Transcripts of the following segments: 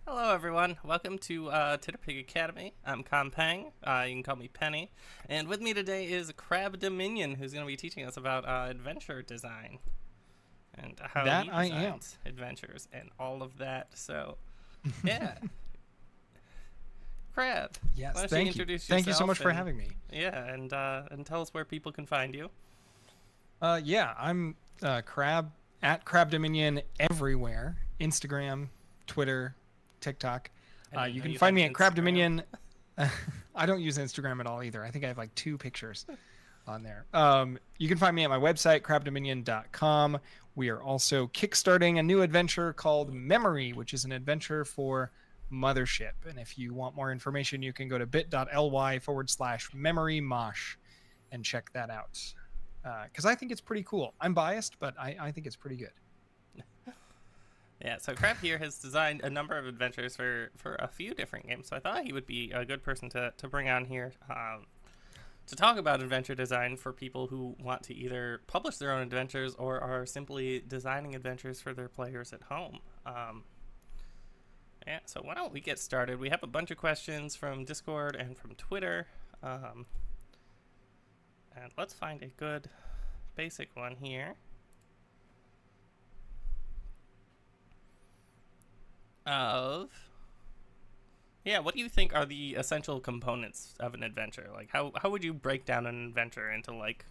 Hello, everyone. Welcome to Titterpig Academy. I'm Compang. You can call me Penny. And with me today is Crab Dominion, who's going to be teaching us about adventure design and how That he I am. designs adventures and all of that. So, yeah, Crab, why Yes, don't you thank you. introduce Thank you so yourself much for and having me. yeah, and tell us where people can find you. Yeah, I'm Crab at Crab Dominion everywhere. Instagram, Twitter, TikTok. I didn't You know can you find had me an at Crab Instagram. Dominion. I don't use Instagram at all either. I think I have like 2 pictures on there. You can find me at my website, crabdominion.com. We are also kickstarting a new adventure called Memory, which is an adventure for Mothership. And if you want more information, you can go to bit.ly/memorymosh and check that out. Because I think it's pretty cool. I'm biased, but I think it's pretty good. Yeah, so Crab here has designed a number of adventures for a few different games, so I thought he would be a good person to bring on here to talk about adventure design for people who want to either publish their own adventures or are simply designing adventures for their players at home. Yeah, so why don't we get started? We have a bunch of questions from Discord and from Twitter, and let's find a good basic one here. Of Yeah, what do you think are the essential components of an adventure? Like how would you break down an adventure into like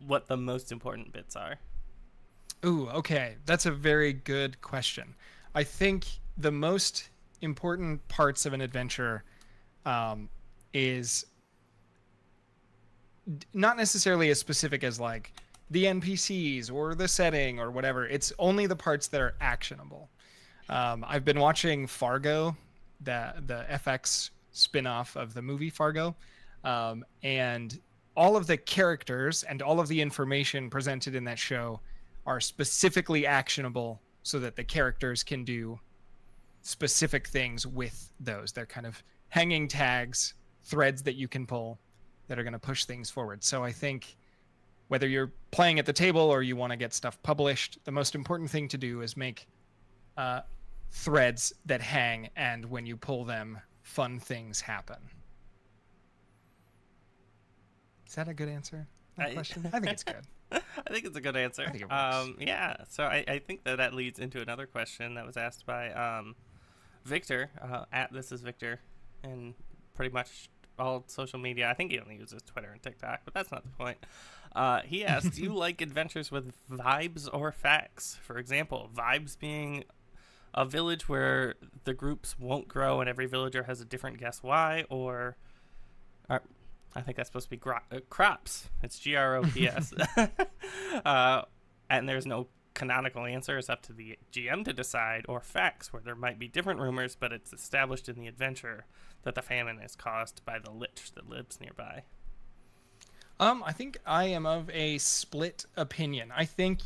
what the most important bits are? Ooh, okay. That's a very good question. I think the most important parts of an adventure is not necessarily as specific as like the NPCs or the setting or whatever. It's only the parts that are actionable. I've been watching Fargo, the FX spin-off of the movie Fargo, and all of the characters and all of the information presented in that show are specifically actionable so that the characters can do specific things with those. They're kind of hanging tags, threads that you can pull that are going to push things forward. So I think whether you're playing at the table or you want to get stuff published, the most important thing to do is make uh, threads that hang, and when you pull them, fun things happen. Is that a good answer? That I question? I think it's good. I think it's a good answer. I think it works. Yeah, so I think that leads into another question that was asked by Victor at This Is Victor, and pretty much all social media. I think he only uses Twitter and TikTok, but that's not the point. He asked, "Do you like adventures with vibes or facts? For example, vibes being a village where the groups won't grow and every villager has a different guess why, or I think that's supposed to be crops. It's GROPS. And there's no canonical answer. It's up to the GM to decide, or facts, where there might be different rumors, but it's established in the adventure that the famine is caused by the lich that lives nearby." I think I am of a split opinion. I think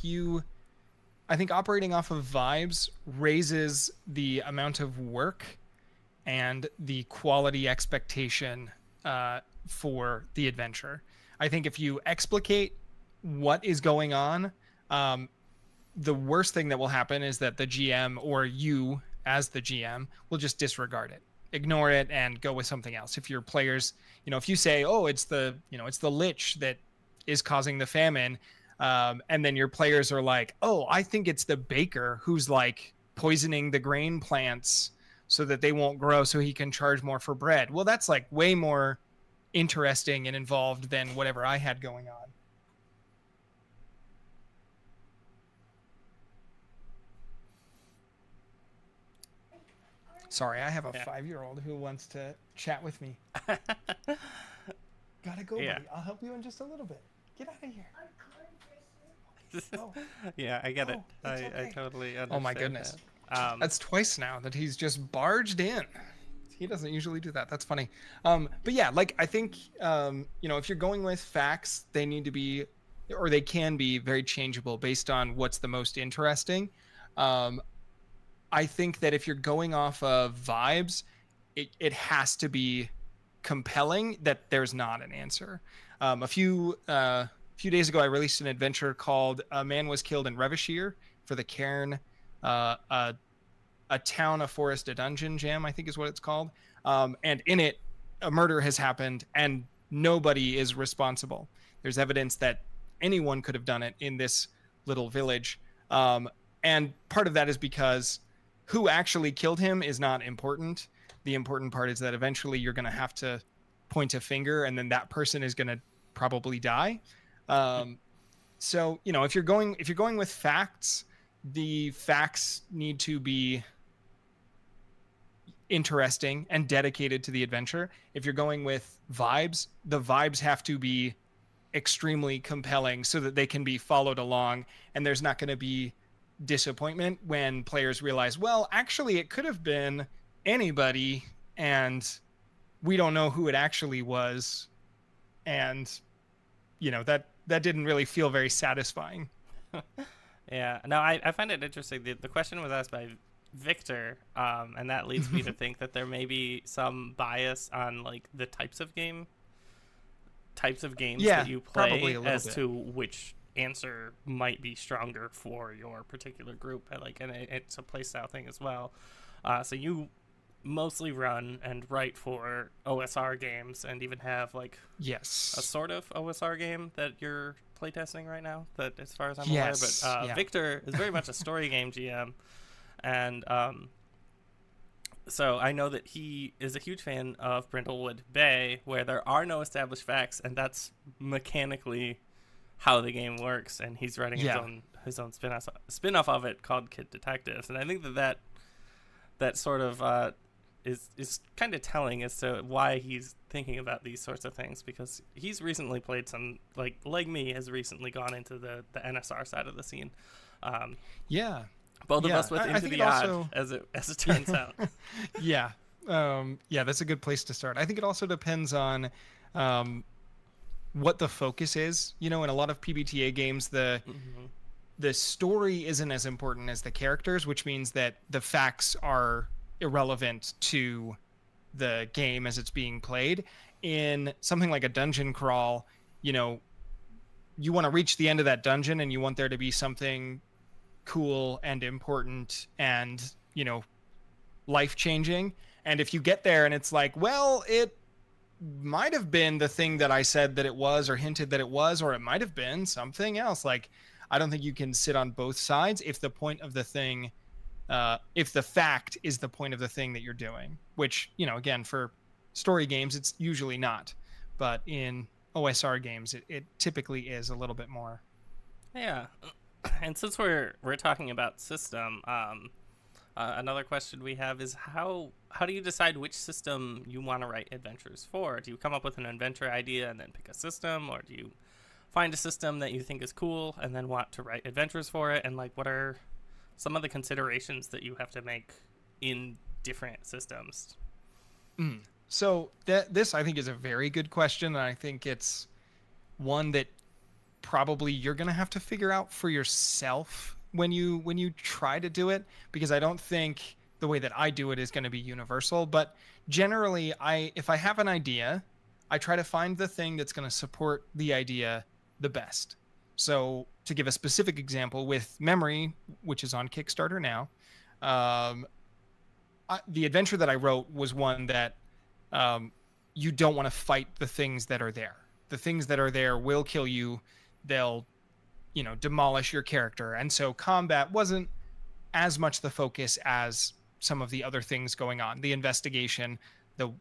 operating off of vibes raises the amount of work and the quality expectation for the adventure. I think if you explicate what is going on, the worst thing that will happen is that the GM or you as the GM will just disregard it, ignore it, and go with something else. If your players, if you say, "Oh, it's the lich that is causing the famine," and then your players are like, "Oh, I think it's the baker who's like poisoning the grain plants so that they won't grow so he can charge more for bread." Well, that's like way more interesting and involved than whatever I had going on. Sorry, I have a Yeah. 5-year-old who wants to chat with me. Gotta go, Yeah. buddy. I'll help you in just a little bit. Get out of here. Oh, Yeah, I get it. oh, I, it's I okay. totally Oh my understand goodness. that. That's twice now that he's just barged in. He doesn't usually do that. That's funny. But yeah, like I think if you're going with facts, they need to be, or they can be, very changeable based on what's the most interesting. Um, I think that if you're going off of vibes, it has to be compelling that there's not an answer. A few days ago, I released an adventure called "A Man Was Killed in Reveshire" for the Cairn, uh, a town, a forest, a dungeon jam, I think is what it's called. And in it, a murder has happened and nobody is responsible. There's evidence that anyone could have done it in this little village. And part of that is because who actually killed him is not important. The important part is that eventually you're going to have to point a finger, and then that person is going to probably die. So, you know, if you're going with facts, the facts need to be interesting and dedicated to the adventure. If you're going with vibes, the vibes have to be extremely compelling so that they can be followed along, and there's not going to be disappointment when players realize, well, actually it could have been anybody and we don't know who it actually was, and you know, that didn't really feel very satisfying. Yeah, no, I find it interesting. The question was asked by Victor, and that leads me to think that there may be some bias on like the types of games that you play as to which answer might be stronger for your particular group. And it's a playstyle thing as well. So you mostly run and write for OSR games, and even have like a sort of OSR game that you're playtesting right now, that as far as I'm aware. But Victor is very much a story game GM, and so I know that he is a huge fan of Brindlewood Bay, where there are no established facts, and that's mechanically how the game works. And he's writing his own spin-off of it called Kid Detectives. And I think that sort of is kind of telling as to why he's thinking about these sorts of things, because he's recently played some, like me, has recently gone into the NSR side of the scene. Both of us with Into the Odd, also, as it turns out. That's a good place to start. I think it also depends on what the focus is. You know, in a lot of PBTA games, the story isn't as important as the characters, which means that the facts are irrelevant to the game as it's being played. In something like a dungeon crawl, you know, you want to reach the end of that dungeon and you want there to be something cool and important and, you know, life-changing. And if you get there and it's like, well, it might have been the thing that I said that it was, or hinted that it was, or it might have been something else. Like, I don't think you can sit on both sides if the point of the thing, if the fact is the point of the thing that you're doing, which, you know, again, for story games, it's usually not. But in OSR games, it typically is a little bit more. Yeah. And since we're talking about system, another question we have is how do you decide which system you want to write adventures for? Do you come up with an adventure idea and then pick a system, or do you find a system that you think is cool and then want to write adventures for it? And like, what are some of the considerations that you have to make in different systems? So this, I think, is a very good question, and I think it's one that probably you're going to have to figure out for yourself when you try to do it, because I don't think the way that I do it is going to be universal. But generally, if I have an idea, I try to find the thing that's going to support the idea the best. So to give a specific example, with Memory, which is on Kickstarter now, the adventure that I wrote was one that you don't want to fight the things that are there. The things that are there will kill you. They'll, you know, demolish your character. And so combat wasn't as much the focus as some of the other things going on. The investigation, the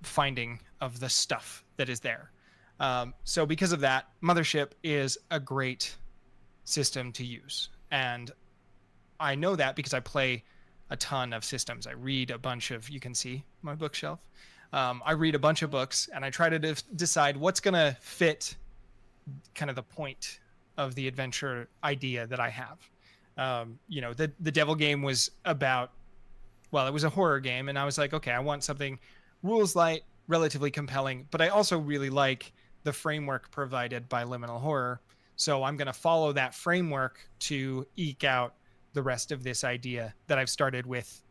finding of the stuff that is there. So because of that, Mothership is a great system to use. And I know that because I play a ton of systems. I read a bunch of, you can see my bookshelf. I read a bunch of books, and I try to decide what's going to fit kind of the point of the adventure idea that I have. You know, the Devil game was about, well, it was a horror game, and I was like, okay, I want something rules light, relatively compelling, but I also really like the framework provided by Liminal Horror. So I'm going to follow that framework to eke out the rest of this idea that I've started with,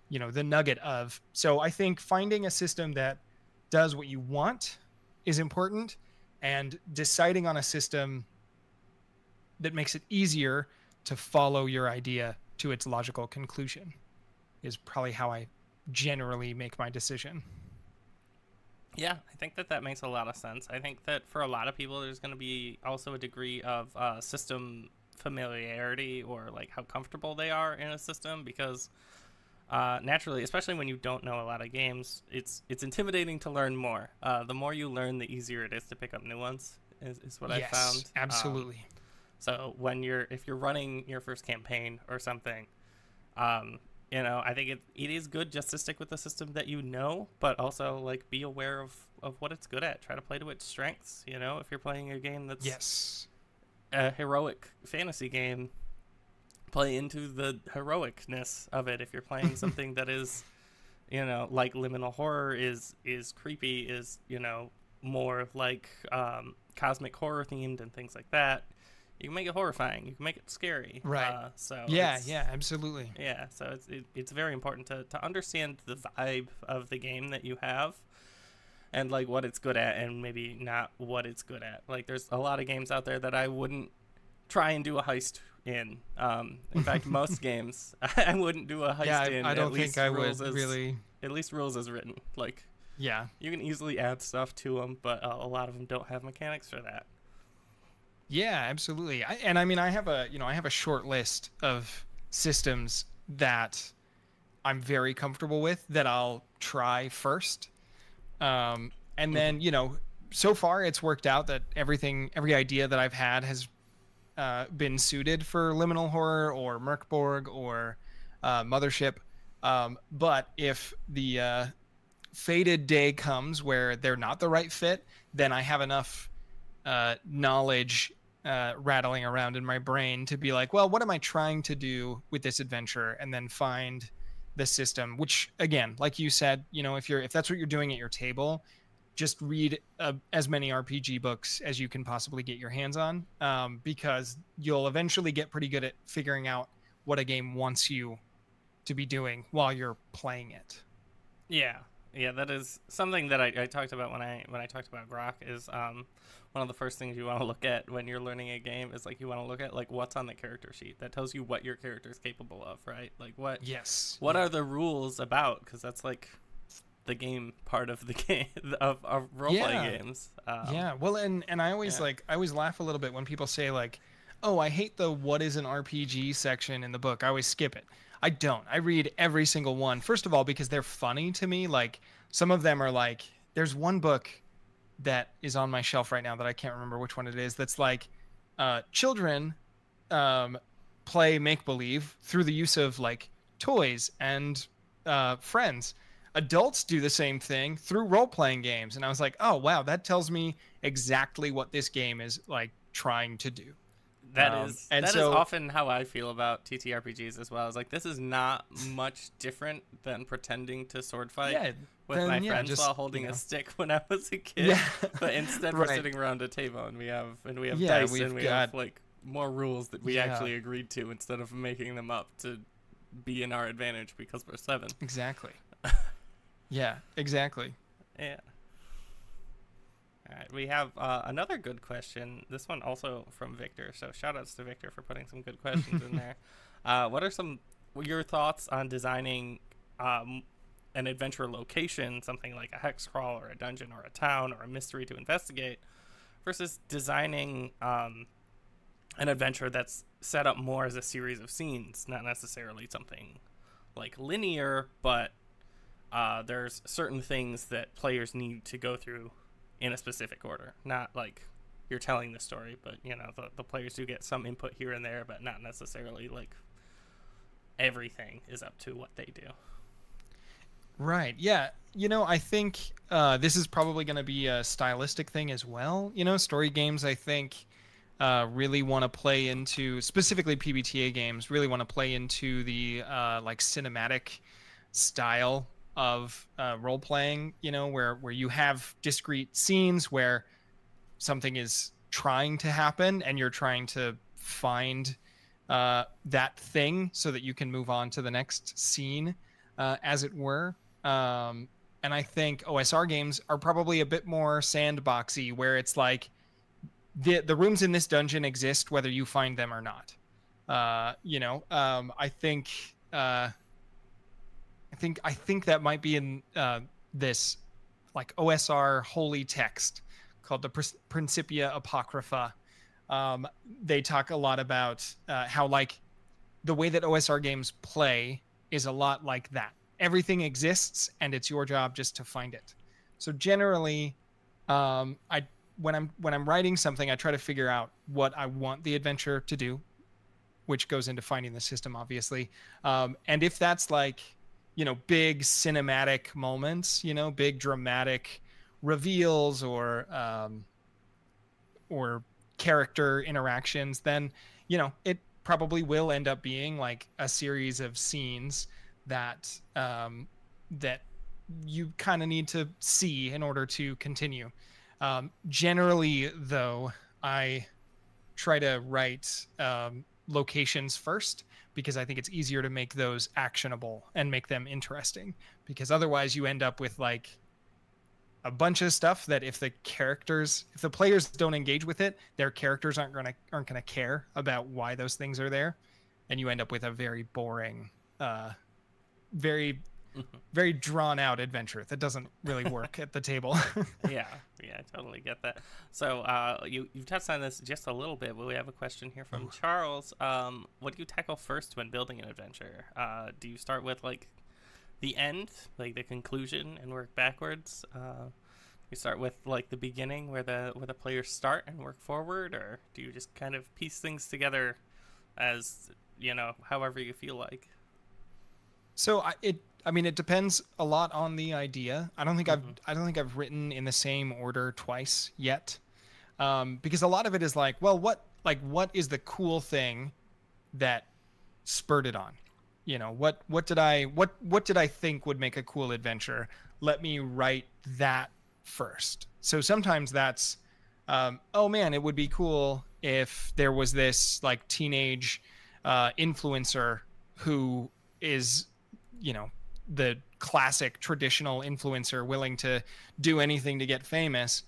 you know, the nugget of. So I think finding a system that does what you want is important, and deciding on a system that makes it easier to follow your idea to its logical conclusion is probably how I generally make my decision. Yeah, I think that makes a lot of sense. I think that for a lot of people, there's going to be also a degree of system familiarity, or like how comfortable they are in a system, because naturally, especially when you don't know a lot of games, it's intimidating to learn more. The more you learn, the easier it is to pick up new ones. Is what I found. Yes, absolutely. So if you're running your first campaign or something, I think it is good just to stick with the system that you know, but also like be aware of what it's good at. Try to play to its strengths. If you're playing a game that's a heroic fantasy game, play into the heroicness of it. If you're playing something that is, like liminal horror is creepy, is more like cosmic horror themed and things like that, you can make it horrifying. You can make it scary. Right. Yeah, absolutely. Yeah. So it's very important to understand the vibe of the game that you have, and like what it's good at, and maybe not what it's good at. Like there's a lot of games out there that I wouldn't try and do a heist in. In fact, most games I wouldn't do a heist in. I don't think I would really. At least rules as written. Like, yeah, you can easily add stuff to them, but a lot of them don't have mechanics for that. Yeah, absolutely. I have a short list of systems that I'm very comfortable with that I'll try first. And then, so far it's worked out that every idea that I've had has been suited for liminal horror or Merkborg or Mothership. But if the fated day comes where they're not the right fit, then I have enough knowledge rattling around in my brain to be like, well, what am I trying to do with this adventure? And then find the system, which again, like you said, if that's what you're doing at your table, just read as many RPG books as you can possibly get your hands on, because you'll eventually get pretty good at figuring out what a game wants you to be doing while you're playing it. Yeah, that is something that I talked about when I talked about Grok. Is one of the first things you want to look at when you're learning a game is like you want to look at like what's on the character sheet that tells you what your character is capable of, right? Like what are the rules about? Because that's like the game part of the game of role-playing games. Well, and I always I always laugh a little bit when people say like, oh, I hate the what is an RPG section in the book. I always skip it. I don't. I read every single one. First of all, because they're funny to me. Like some of them are like, there's one book that is on my shelf right now that I can't remember which one it is. That's like children play make-believe through the use of like toys and friends. Adults do the same thing through role-playing games. And I was like, oh, wow, that tells me exactly what this game is like trying to do. That is often how I feel about TTRPGs as well. It's like, this is not much different than pretending to sword fight with my friends while holding a stick when I was a kid. Yeah. But instead we're sitting around a table and we have dice and we have like more rules that we actually agreed to instead of making them up to be in our advantage because we're 7. Exactly. Yeah, exactly. Yeah. All right, we have another good question. This one also from Victor. So shout outs to Victor for putting some good questions in there. What are your thoughts on designing an adventure location, something like a hex crawl or a dungeon or a town or a mystery to investigate, versus designing an adventure that's set up more as a series of scenes, not necessarily something like linear, but there's certain things that players need to go through in a specific order. Not like you're telling the story, but the players do get some input here and there, but not necessarily like everything is up to what they do. Right. Yeah. I think this is probably going to be a stylistic thing as well. Story games, I think, really want to play into, specifically PBTA games, really want to play into the like cinematic style of role playing, where you have discrete scenes where something is trying to happen and you're trying to find that thing so that you can move on to the next scene, as it were. And I think OSR games are probably a bit more sandboxy, where it's like the rooms in this dungeon exist whether you find them or not. I think I think that might be in this like OSR holy text called the Principia Apocrypha. They talk a lot about how like the way that OSR games play is a lot like that. Everything exists, and it's your job just to find it. So generally, I when I'm writing something, I try to figure out what I want the adventure to do, which goes into finding the system, obviously. And if that's like, big cinematic moments, big dramatic reveals or character interactions, then, it probably will end up being like a series of scenes that that you kind of need to see in order to continue. Generally, though, I try to write locations first because I think it's easier to make those actionable and make them interesting, because otherwise you end up with like a bunch of stuff that if the players don't engage with it, their characters aren't gonna care about why those things are there, and you end up with a very boring, very very drawn out adventure that doesn't really work at the table. Yeah, I totally get that. So you've touched on this just a little bit, but we have a question here from Charles. What do you tackle first when building an adventure? Do you start with like the end, like the conclusion, and work backwards? You start with like the beginning where the players start and work forward, or do you just kind of piece things together as however you feel like? So it depends a lot on the idea. I don't think I've written in the same order twice yet, because a lot of it is like, well, what is the cool thing that spurred it on? What did I think would make a cool adventure? Let me write that first. So sometimes that's, oh man, it would be cool if there was this like teenage influencer who is, the classic traditional influencer willing to do anything to get famous.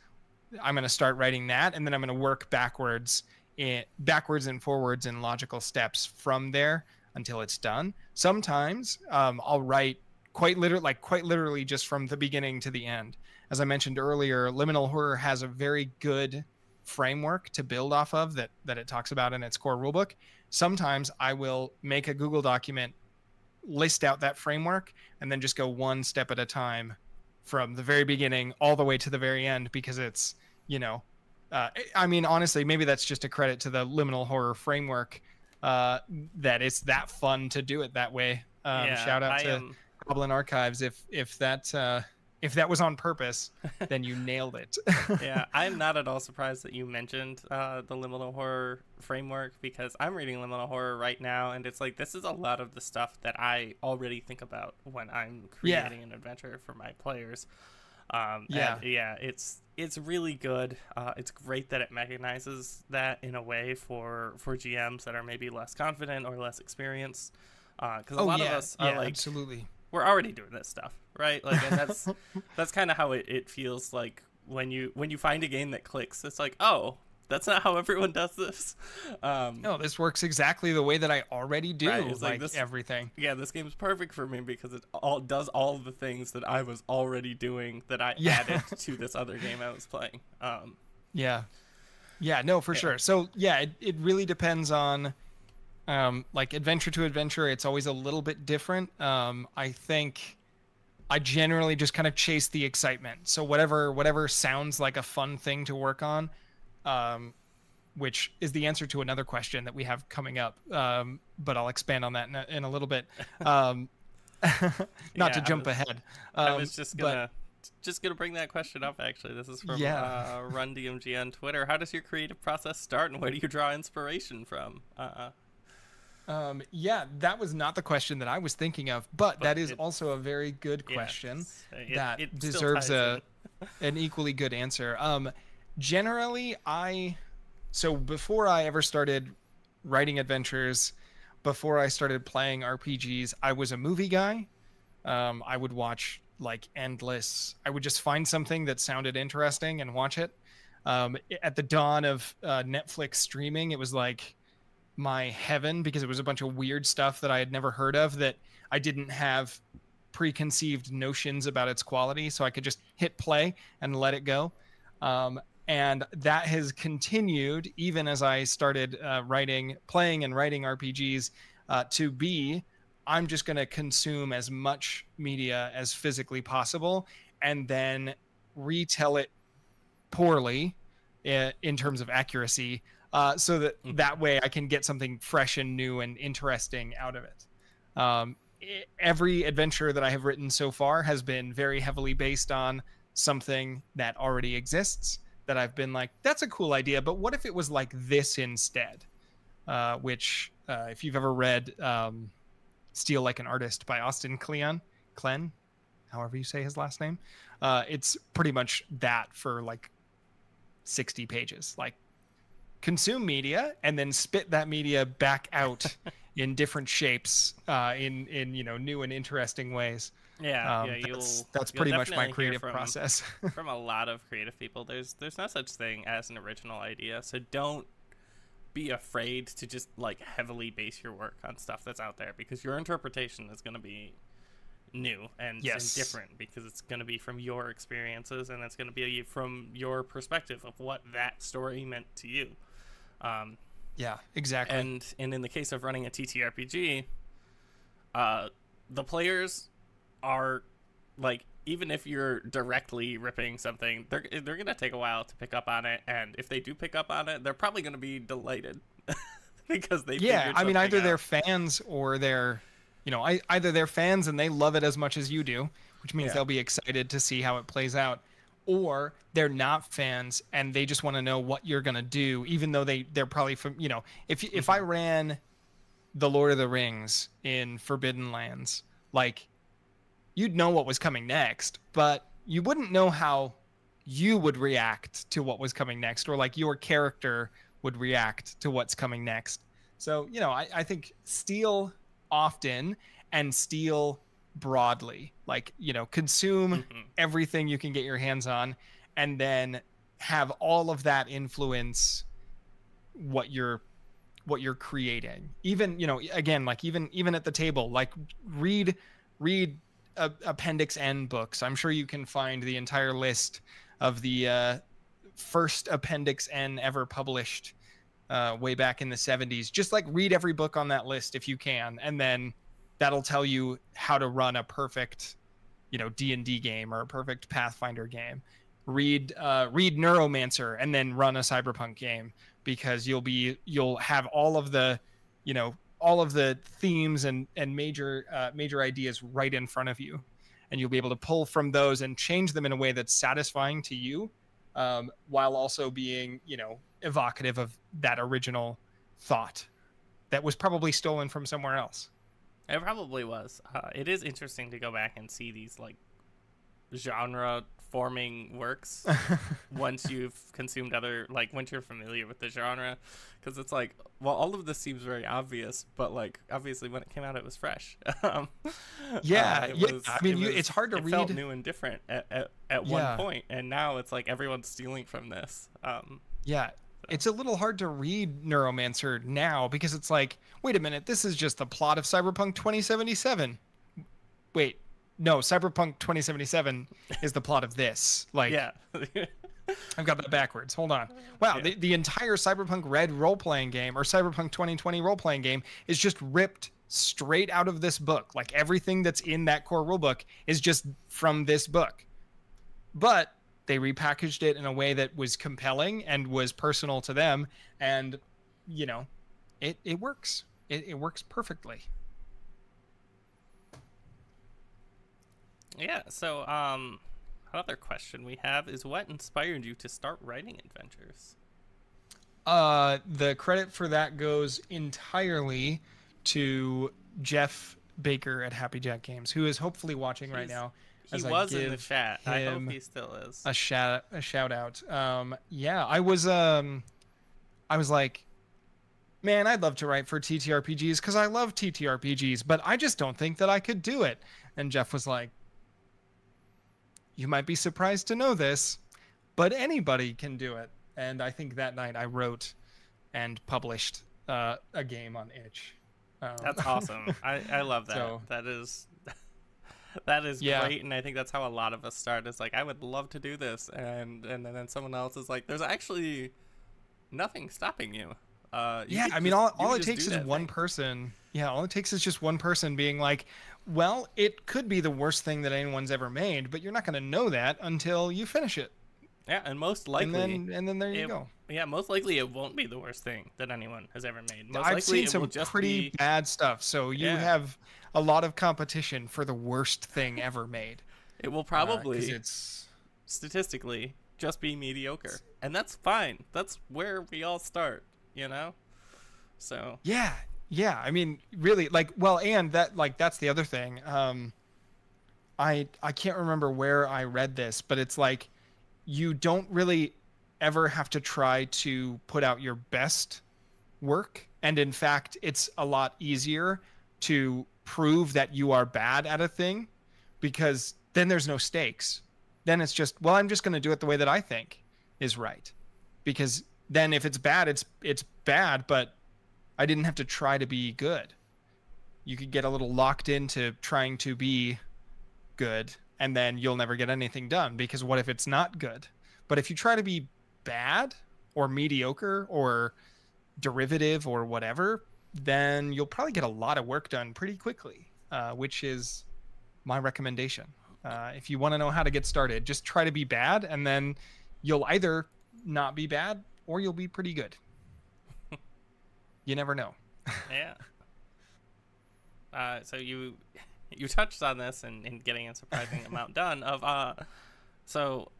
I'm going to start writing that, and then I'm going to work backwards and forwards in logical steps from there until it's done. Sometimes I'll write quite literally just from the beginning to the end. As I mentioned earlier, Liminal Horror has a very good framework to build off of that it talks about in its core rulebook. Sometimes I will make a Google document, list out that framework, and then just go one step at a time from the very beginning all the way to the very end, because it's, honestly, maybe that's just a credit to the Liminal Horror framework, that it's that fun to do it that way. Shout out to Goblin Archives. If that was on purpose, then you nailed it. Yeah, I'm not at all surprised that you mentioned the Liminal Horror framework, because I'm reading Liminal Horror right now, and it's like, this is a lot of the stuff that I already think about when I'm creating an adventure for my players. It's really good. It's great that it mechanizes that in a way for GMs that are maybe less confident or less experienced. Because a lot of us are like, absolutely, we're already doing this stuff, right? Like, and that's kind of how it feels like when you find a game that clicks. It's like, oh, that's not how everyone does this. No, this works exactly the way that I already do. Right, it's like this, everything. Yeah, this game's perfect for me because it does all the things that I was already doing that I added to this other game I was playing. For sure. So it really depends on like adventure to adventure. It's always a little bit different. I think I generally just kind of chase the excitement. So whatever sounds like a fun thing to work on, which is the answer to another question that we have coming up. But I'll expand on that in a little bit. Not to jump ahead. I was just gonna bring that question up. Actually, this is from Run DMG on Twitter. How does your creative process start, and where do you draw inspiration from? That was not the question that I was thinking of, but that is also a very good question that deserves an equally good answer. Generally, before I ever started writing adventures, before I started playing RPGs, I was a movie guy. I would watch I would just find something that sounded interesting and watch it. At the dawn of Netflix streaming, it was like, my heaven because it was a bunch of weird stuff that I had never heard of, that I didn't have preconceived notions about its quality, so I could just hit play and let it go. And that has continued even as I started playing and writing RPGs, to be, I'm just going to consume as much media as physically possible and then retell it poorly in terms of accuracy, so that that way I can get something fresh and new and interesting out of it. Every adventure that I have written so far has been very heavily based on something that already exists, that I've been like, that's a cool idea, but what if it was like this instead? Which, if you've ever read Steal Like an Artist by Austin Klein, however you say his last name, it's pretty much that for like 60 pages. Like, consume media and then spit that media back out in different shapes, in new and interesting ways. That's pretty much my creative process. From a lot of creative people, there's no such thing as an original idea, so don't be afraid to just like heavily base your work on stuff that's out there, because your interpretation is going to be new and different, because it's going to be from your experiences, and it's going to be from your perspective of what that story meant to you. Yeah, exactly. And in the case of running a TTRPG, the players are like, even if you're directly ripping something, they're gonna take a while to pick up on it, and if they do pick up on it, they're probably gonna be delighted because they either they're fans or they're either they're fans and they love it as much as you do, which means they'll be excited to see how it plays out, or they're not fans and they just want to know what you're gonna do, even though they're probably from if I ran the Lord of the Rings in Forbidden Lands, like, you'd know what was coming next, but you wouldn't know how you would react to what was coming next, or like your character would react to what's coming next. So, I think steal often and steal broadly, like, consume everything you can get your hands on, and then have all of that influence what you're creating. Even, again, like even at the table, like read Appendix N books. I'm sure you can find the entire list of the first Appendix N ever published way back in the 70s. Just like read every book on that list if you can, and then that'll tell you how to run a perfect D&D game or a perfect Pathfinder game. Read Neuromancer and then run a Cyberpunk game, because you'll have all of the themes and major ideas right in front of you, and you'll be able to pull from those and change them in a way that's satisfying to you, while also being evocative of that original thought that was probably stolen from somewhere else. It probably was. It is interesting to go back and see these like genre forming works once you've consumed once you're familiar with the genre, because it's like, well, all of this seems very obvious, but like obviously when it came out it was fresh. It's hard to read. It felt new and different at one point, and now it's like everyone's stealing from this. It's a little hard to read Neuromancer now, because it's like, wait a minute, this is just the plot of Cyberpunk 2077. Wait, no, Cyberpunk 2077 is the plot of this. Like, I've got that backwards. Hold on. Wow, the entire Cyberpunk Red role-playing game, or Cyberpunk 2020 role-playing game, is just ripped straight out of this book. Like, everything that's in that core rulebook is just from this book. But they repackaged it in a way that was compelling and was personal to them, and it works. It works perfectly. Yeah, so another question we have is, what inspired you to start writing adventures? The credit for that goes entirely to Jeff Baker at Happy Jack Games, who is hopefully watching right now. He was in the chat. I hope he still is. A shout out. I was like, man, I'd love to write for TTRPGs because I love TTRPGs, but I just don't think that I could do it. And Jeff was like, you might be surprised to know this, but anybody can do it. And I think that night I wrote and published a game on itch. That's awesome. I love that. So That is that is yeah, great, and I think that's how a lot of us start. Is like, I would love to do this, and then someone else is like, there's actually nothing stopping you. yeah. I mean, all it takes is one person. Yeah, all it takes is just one person being like, well, it could be the worst thing that anyone's ever made, but you're not going to know that until you finish it. Yeah, and most likely, And then there you go. Yeah, most likely it won't be the worst thing that anyone has ever made. Most I've likely seen it will some just pretty be, bad stuff, so you yeah, have a lot of competition for the worst thing ever made. it will 'Cause probably it's statistically just be mediocre, and that's fine. That's where we all start, you know. So yeah, yeah. I mean, really, like, well, and that, like, that's the other thing. I can't remember where I read this, but it's like you don't really ever have to try to put out your best work, and in fact, it's a lot easier to prove that you are bad at a thing because then there's no stakes. Then it's just, well, I'm just going to do it the way that I think is right. Because then if it's bad, it's bad, but I didn't have to try to be good. You could get a little locked into trying to be good, and then you'll never get anything done because what if it's not good? But if you try to be bad or mediocre or derivative or whatever, then you'll probably get a lot of work done pretty quickly, which is my recommendation. If you want to know how to get started, just try to be bad, and then you'll either not be bad or you'll be pretty good. You never know. yeah. So you touched on this in getting a surprising amount done of so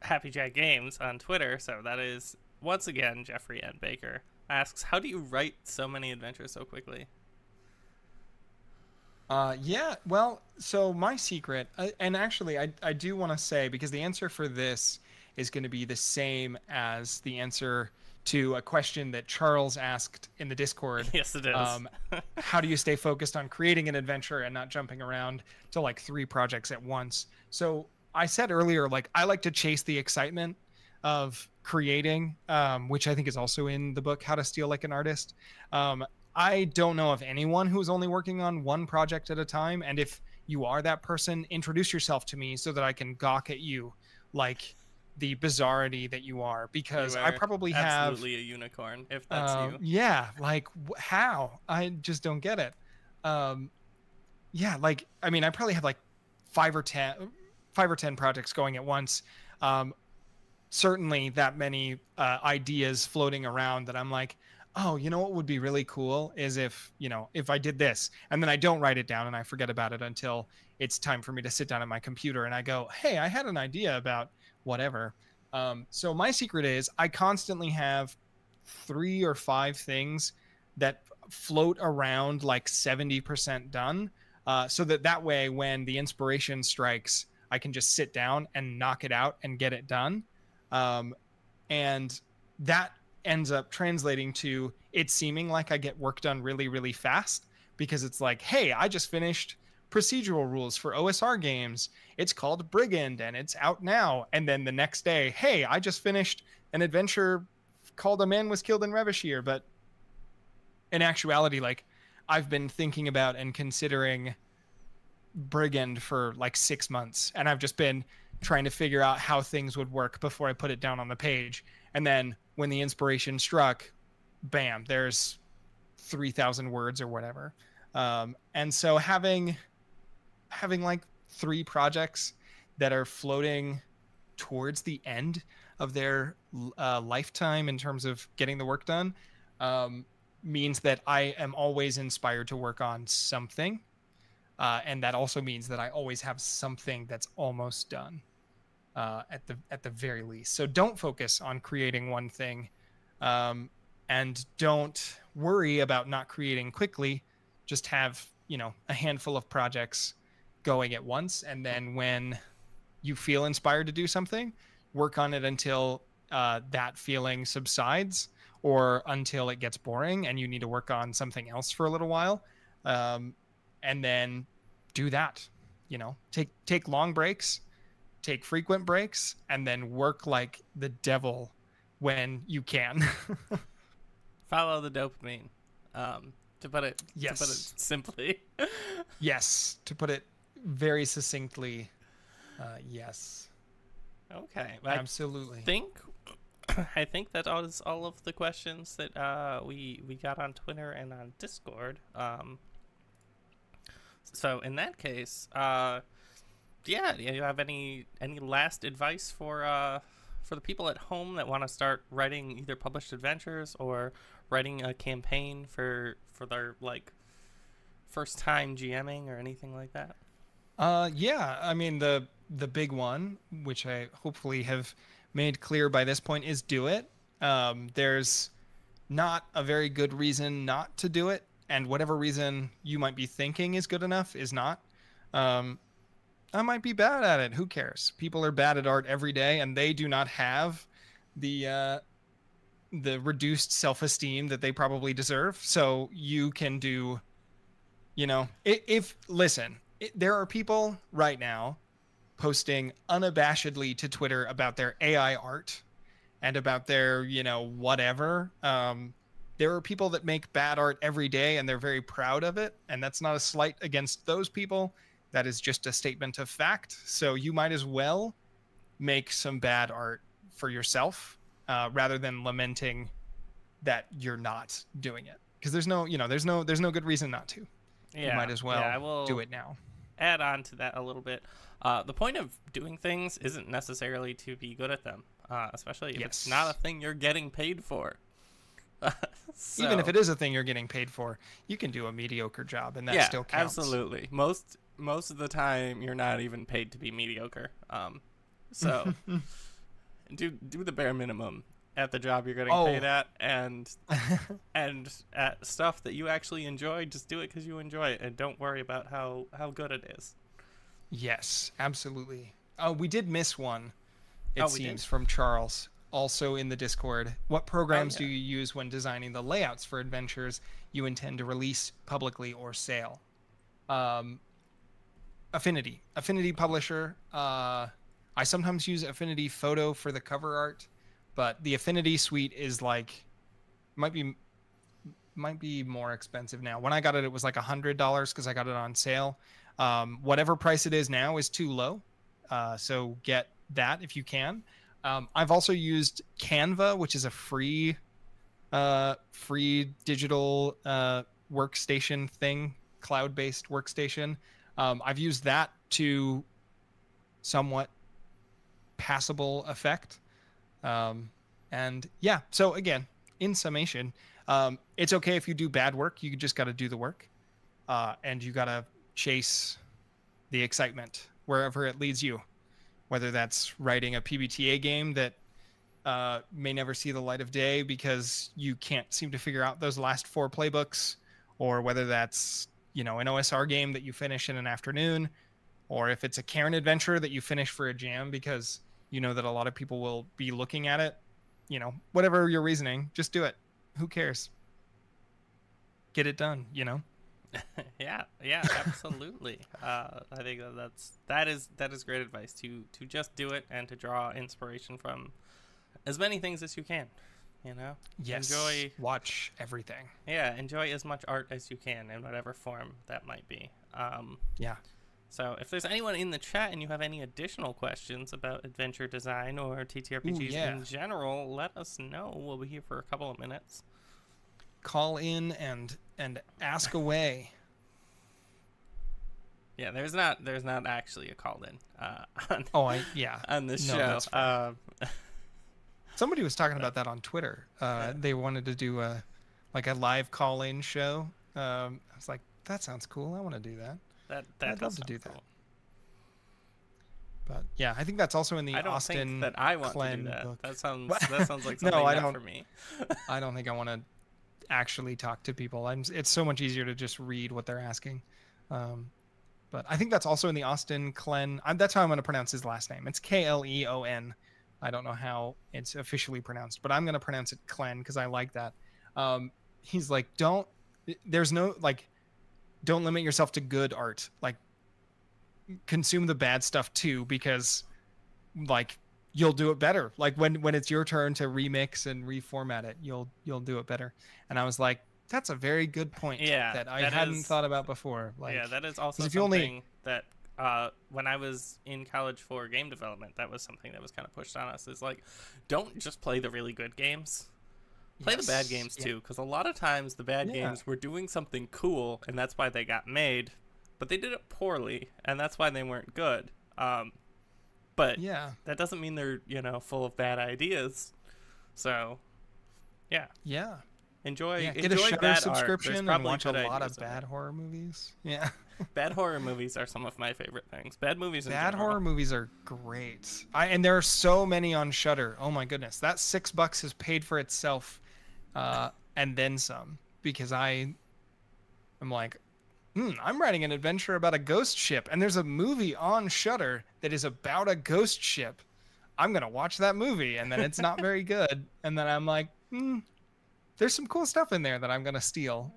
Happy Jack Games on Twitter. So that is once again Jeffrey N. Baker asks, how do you write so many adventures so quickly? Yeah, well, so my secret, and actually I do want to say, because the answer for this is going to be the same as the answer to a question that Charles asked in the Discord. Yes, it is. How do you stay focused on creating an adventure and not jumping around to like 3 projects at once? So I said earlier, like, I like to chase the excitement of creating, which I think is also in the book, How to Steal Like an Artist. I don't know of anyone who's only working on one project at a time. And if you are that person, introduce yourself to me so that I can gawk at you like the bizarrety that you are, because I probably have absolutely a unicorn if that's you. Yeah, like how? I just don't get it. Yeah, like, I mean, I probably have like 5 or 10 projects going at once. Certainly that many ideas floating around that I'm like, oh, you know what would be really cool is if I did this, and then I don't write it down and I forget about it until it's time for me to sit down at my computer and I go, hey, I had an idea about whatever. So my secret is I constantly have 3 or 5 things that float around like 70% done, so that way when the inspiration strikes, I can just sit down and knock it out and get it done. And that ends up translating to it seeming like I get work done really, really fast, because it's like, hey, I just finished procedural rules for OSR games. It's called Brigand and it's out now. And then the next day, hey, I just finished an adventure called A Man Was Killed in Reveshire. But in actuality, like, I've been thinking about and considering Brigand for like 6 months, and I've just been trying to figure out how things would work before I put it down on the page. And then when the inspiration struck, bam, there's 3,000 words or whatever. And so having like 3 projects that are floating towards the end of their lifetime in terms of getting the work done means that I am always inspired to work on something. And that also means that I always have something that's almost done at the very least. So don't focus on creating one thing, and don't worry about not creating quickly. Just have, a handful of projects going at once, and then when you feel inspired to do something, work on it until that feeling subsides, or until it gets boring and you need to work on something else for a little while, and then do that. Take long breaks, take frequent breaks, and then work like the devil when you can. Follow the dopamine. To put it Yes. simply. Yes. To put it very succinctly, yes. Okay. Absolutely. I think that is all of the questions that we got on Twitter and on Discord. So in that case, yeah, do you have any last advice for the people at home that want to start writing either published adventures or writing a campaign for their like first time GMing or anything like that? Yeah, I mean the big one, which I hopefully have made clear by this point, is do it. There's not a very good reason not to do it, and whatever reason you might be thinking is good enough is not. Um, I might be bad at it. Who cares? People are bad at art every day, and they do not have the reduced self-esteem that they probably deserve. So you can do, if listen, there are people right now posting unabashedly to Twitter about their AI art and about their, whatever. There are people that make bad art every day and they're very proud of it. And that's not a slight against those people. That is just a statement of fact. So you might as well make some bad art for yourself rather than lamenting that you're not doing it. Because there's no good reason not to. Yeah, you might as well I will do it now. add on to that a little bit. The point of doing things isn't necessarily to be good at them, especially if it's not a thing you're getting paid for. So, even if it is a thing you're getting paid for, you can do a mediocre job, and that still counts. Absolutely. Most of the time, you're not even paid to be mediocre. So do the bare minimum at the job you're getting paid at, and at stuff that you actually enjoy. Just do it because you enjoy it, and don't worry about how good it is. Yes, absolutely. We did miss one, it seems, did? from Charles, also in the Discord. What programs do you use when designing the layouts for adventures you intend to release publicly or sale? Affinity Publisher. I sometimes use Affinity Photo for the cover art, but the Affinity suite is like might be more expensive now. When I got it, it was like $100 because I got it on sale. Whatever price it is now is too low, so get that if you can. I've also used Canva, which is a free digital workstation thing, cloud-based workstation. I've used that to somewhat passable effect. And yeah, so again, in summation, it's okay if you do bad work. You just got to do the work, and you got to chase the excitement wherever it leads you, whether that's writing a PBTA game that may never see the light of day because you can't seem to figure out those last 4 playbooks, or whether that's an OSR game that you finish in an afternoon, or if it's a Karen adventure that you finish for a jam because you know that a lot of people will be looking at it. Whatever your reasoning, just do it. Who cares? Get it done, Yeah, absolutely. I think that is great advice to just do it and to draw inspiration from as many things as you can. Yes. Watch everything. Yeah, enjoy as much art as you can in whatever form that might be. Yeah. So if there's anyone in the chat and you have any additional questions about adventure design or TTRPGs in general, let us know. We'll be here for a couple of minutes. Call in and ask away. Yeah, there's not actually a call in on this show. Somebody was talking about that on Twitter. They wanted to do a live call in show. I was like, that sounds cool. I want to do that. I'd love to do that. But yeah, I think that's also in the Austin. I don't think that I want to do that. Book. That sounds like something not for me. I don't think I want to actually talk to people. It's so much easier to just read what they're asking. But I think that's also in the Austin Klen. That's how I'm going to pronounce his last name. It's Kleon. I don't know how it's officially pronounced, but I'm going to pronounce it Klen because I like that. He's like, don't limit yourself to good art. Like, consume the bad stuff too, because you'll do it better. Like when it's your turn to remix and reformat it, you'll do it better. And I was like, that's a very good point Yeah, that I that hadn't is. thought about before. Like, Yeah, that is because also if you only, something that when I was in college for game development, that was something that was kind of pushed on us. Is like, don't just play the really good games. Play the bad yes, games too, because a lot of times the bad yeah, games were doing something cool, and that's why they got made, but they did it poorly, and that's why they weren't good. But yeah, that doesn't mean they're full of bad ideas. So, yeah, yeah, enjoy yeah. Get a enjoy Shudder bad art. There's subscription and probably watch a good lot of ideas in bad it. horror movies. Yeah. Bad horror movies are some of my favorite things. Bad movies in Bad general. horror movies are great. And there are so many on Shudder. Oh my goodness, that $6 has paid for itself, and then some. Because I'm like, I'm writing an adventure about a ghost ship, and there's a movie on Shudder that is about a ghost ship. I'm gonna watch that movie, and then it's not very good, and then I'm like, there's some cool stuff in there that I'm gonna steal.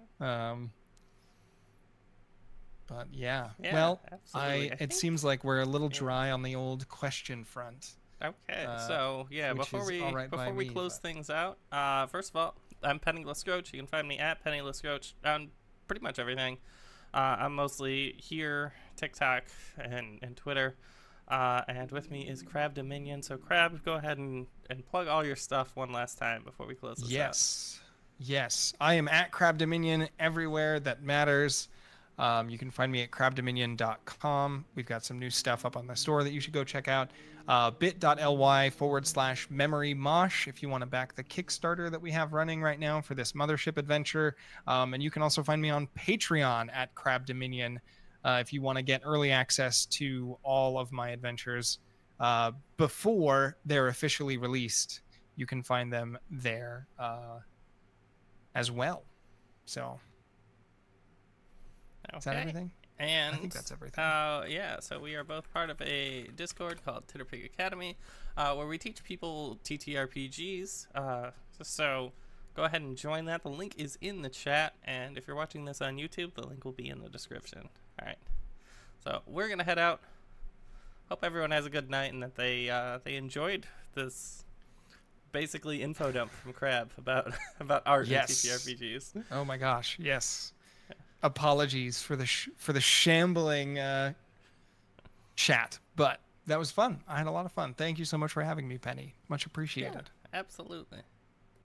But yeah, Yeah, well, absolutely. I it think. seems like we're a little Yeah. dry on the old question front. Okay, so yeah, Which before is we all right by before we me, close but- things out, first of all, I'm Penny Lescoach. You can find me at Penny Lescoach on pretty much everything. I'm mostly here, TikTok and Twitter, and with me is Crab Dominion. So Crab, go ahead and plug all your stuff one last time before we close this out. Yes, I am at Crab Dominion everywhere that matters. You can find me at crabdominion.com. We've got some new stuff up on the store that you should go check out. bit.ly/memory mosh if you want to back the Kickstarter that we have running right now for this mothership adventure. And you can also find me on Patreon at Crab Dominion if you want to get early access to all of my adventures before they're officially released. You can find them there as well. So. Okay. Is that everything? And I think that's everything. Yeah, so we are both part of a Discord called Titterpig Academy, where we teach people TTRPGs. So go ahead and join that. The link is in the chat, and if you're watching this on YouTube, the link will be in the description. All right. So we're gonna head out. Hope everyone has a good night and that they enjoyed this basically info dump from Crab about art and TTRPGs. Oh my gosh, yes. Apologies for the shambling chat, but that was fun. I had a lot of fun. Thank you so much for having me, Penny. Much appreciated. Yeah, absolutely.